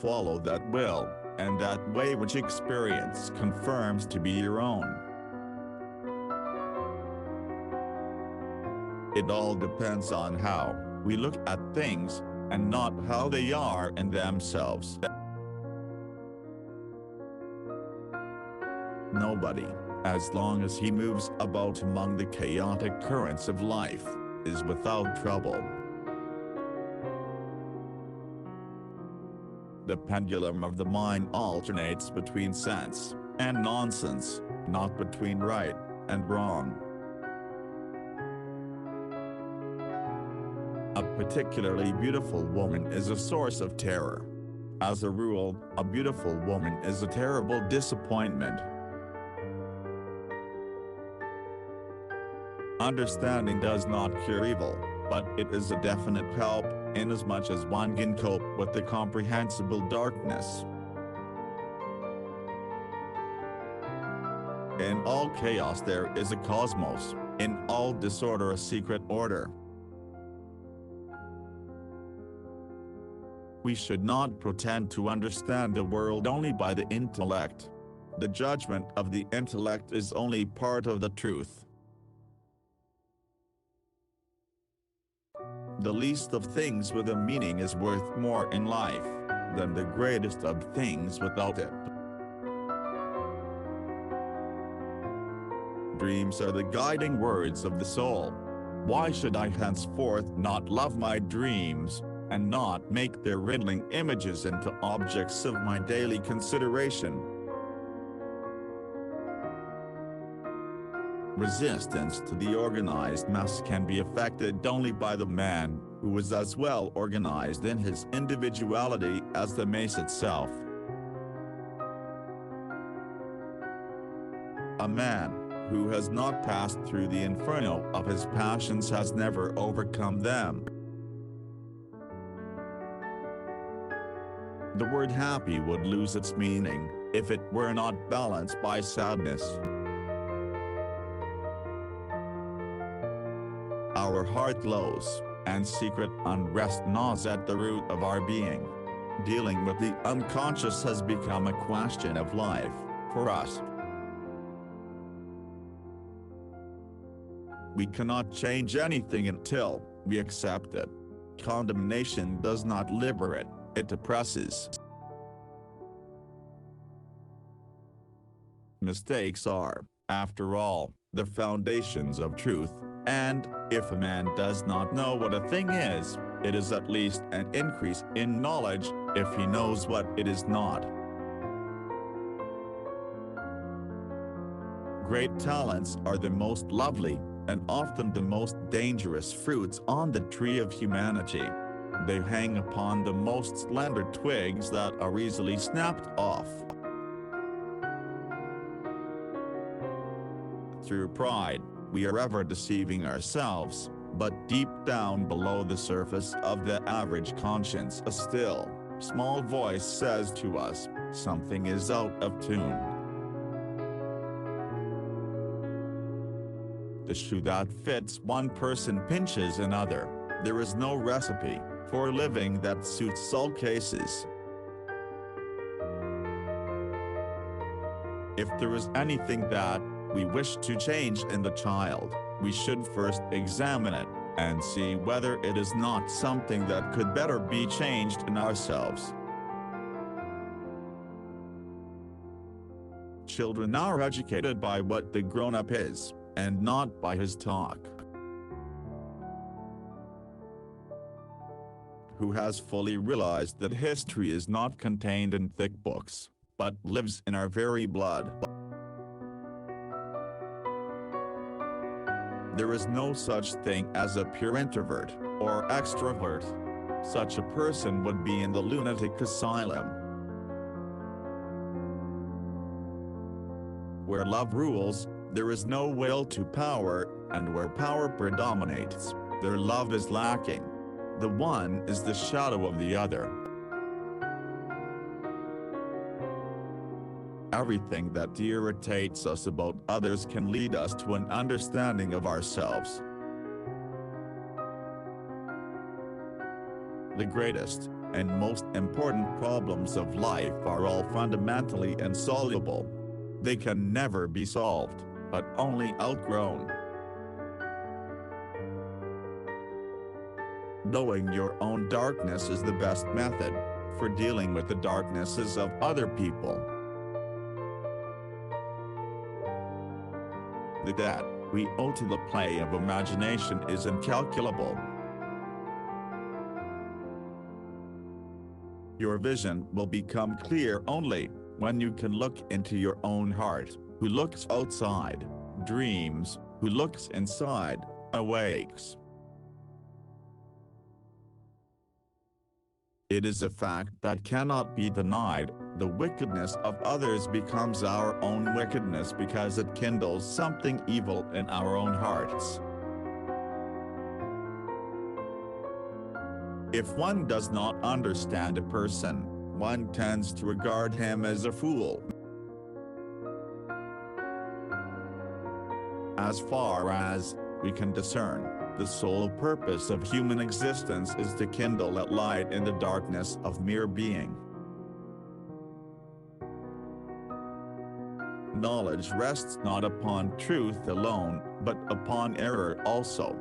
follow that will, and that way which experience confirms to be your own. It all depends on how we look at things, and not how they are in themselves. Nobody, as long as he moves about among the chaotic currents of life, is without trouble. The pendulum of the mind alternates between sense and nonsense, not between right and wrong. A particularly beautiful woman is a source of terror. As a rule, a beautiful woman is a terrible disappointment. Understanding does not cure evil, but it is a definite help, inasmuch as one can cope with the comprehensible darkness. In all chaos there is a cosmos, in all disorder a secret order. We should not pretend to understand the world only by the intellect. The judgment of the intellect is only part of the truth. The least of things with a meaning is worth more in life than the greatest of things without it. Dreams are the guiding words of the soul. Why should I henceforth not love my dreams, and not make their riddling images into objects of my daily consideration? Resistance to the organized mass can be effected only by the man who is as well organized in his individuality as the mass itself. A man who has not passed through the inferno of his passions has never overcome them. The word happy would lose its meaning if it were not balanced by sadness. Our heart glows, and secret unrest gnaws at the root of our being. Dealing with the unconscious has become a question of life for us. We cannot change anything until we accept it. Condemnation does not liberate, it oppresses. Mistakes are, after all, the foundations of truth, and if a man does not know what a thing is, it is at least an increase in knowledge if he knows what it is not. Great talents are the most lovely, and often the most dangerous fruits on the tree of humanity. They hang upon the most slender twigs that are easily snapped off. Through pride, we are ever deceiving ourselves, but deep down below the surface of the average conscience a still, small voice says to us, something is out of tune. The shoe that fits one person pinches another. There is no recipe for living that suits all cases. If there is anything that we wish to change in the child, we should first examine it, and see whether it is not something that could better be changed in ourselves. Children are educated by what the grown-up is, and not by his talk. Who has fully realized that history is not contained in thick books, but lives in our very blood. There is no such thing as a pure introvert, or extrovert. Such a person would be in the lunatic asylum. Where love rules, there is no will to power, and where power predominates, their love is lacking. The one is the shadow of the other. Everything that irritates us about others can lead us to an understanding of ourselves. The greatest and most important problems of life are all fundamentally insoluble. They can never be solved, but only outgrown. Knowing your own darkness is the best method for dealing with the darknesses of other people. The debt we owe to the play of imagination is incalculable. Your vision will become clear only when you can look into your own heart. Who looks outside, dreams; who looks inside, awakes. It is a fact that cannot be denied. The wickedness of others becomes our own wickedness because it kindles something evil in our own hearts. If one does not understand a person, one tends to regard him as a fool. As far as we can discern, the sole purpose of human existence is to kindle a light in the darkness of mere being. Knowledge rests not upon truth alone, but upon error also.